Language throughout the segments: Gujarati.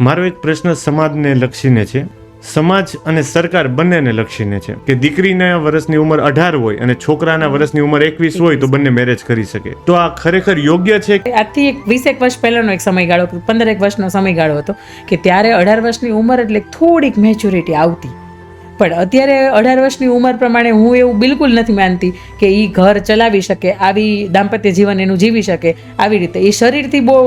મારો એક પ્રશ્ન સમાજને લક્ષીને છે. સમાજ અને સરકાર બંનેને લક્ષીને છે કે દીકરીના વર્ષની ઉંમર 18 હોય અને છોકરાના વર્ષની ઉંમર 21 હોય તો બંને મેરેજ કરી શકે. તો આ ખરેખર યોગ્ય છે? આજથી 20 વર્ષ પહેલાનો એક સમયગાળો, 15 વર્ષનો સમયગાળો હતો કે ત્યારે 18 વર્ષની ઉંમર એટલે થોડીક મેચ્યોરિટી આવતી. પણ અત્યારે 18 વર્ષની ઉંમર પ્રમાણે હું એવું બિલકુલ નથી માનતી કે એ ઘર ચલાવી શકે, આવી દાંપત્ય જીવન એનું જીવી શકે, આવી રીતે એ શરીરથી બહુ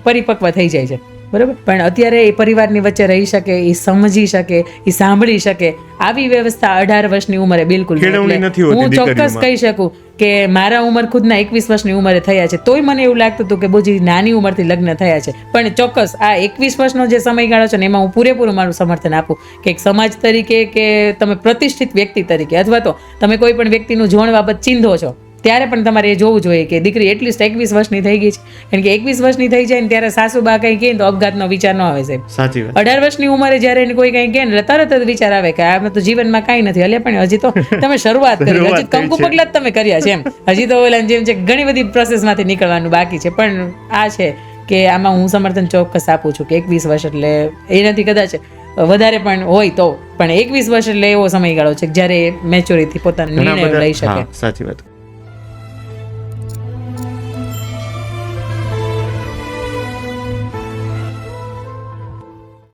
પરિપક્વ થઈ જાય છે, બરાબર. પણ અત્યારે એ પરિવારની વચ્ચે રહી શકે, એ સમજી શકે, એ સાંભળી શકે, આવી વ્યવસ્થા 18 વર્ષની ઉંમરે બિલકુલ નથી. હું ચોક્કસ કહી શકું કે મારા ઉંમર ખુદના 21 વર્ષની ઉંમરે થયા છે, તોય મને એવું લાગતું હતું કે બહુ જ નાની ઉંમરથી લગ્ન થયા છે. પણ ચોક્કસ આ 21 વર્ષનો જે સમયગાળો છે ને એમાં હું પૂરેપૂરું મારું સમર્થન આપું કે એક સમાજ તરીકે કે તમે પ્રતિષ્ઠિત વ્યક્તિ તરીકે અથવા તો તમે કોઈ પણ વ્યક્તિનું જોણ બાબત ચીંધો છો ત્યારે પણ તમારે એ જોવું જોઈએ કે દીકરી એટલીસ્ટ 21 વર્ષની થઈ ગઈ છે. કારણ કે 21 વર્ષની થઈ જાય ને ત્યારે સાસુબા કંઈ કહે તો અપઘાતનો વિચાર ન આવે સાહેબ. સાચી વાત. 18 વર્ષની ઉંમરે જ્યારે એને કોઈ કંઈ કહે ને તરત જ વિચાર આવે કે આમાં તો જીવનમાં કાંઈ નથી. એટલે પણ હજી તો તમે શરૂઆત કરી, હજી કંકુ પગલા જ તમે કર્યા છે એમ. હજી તો ઓલા જેમ છે ઘણી બધી પ્રોસેસમાંથી નીકળવાનું બાકી છે. પણ આ છે કે આમાં હું સમર્થન ચોક્કસ આપું છું કે 21 વર્ષ એટલે એનાથી કદાચ વધારે પણ હોય તો પણ 21 વર્ષ એટલે એવો સમયગાળો છે જ્યારે મેચ્યોરિટી પોતાનો નિર્ણય લઈ શકે. સાચી વાત.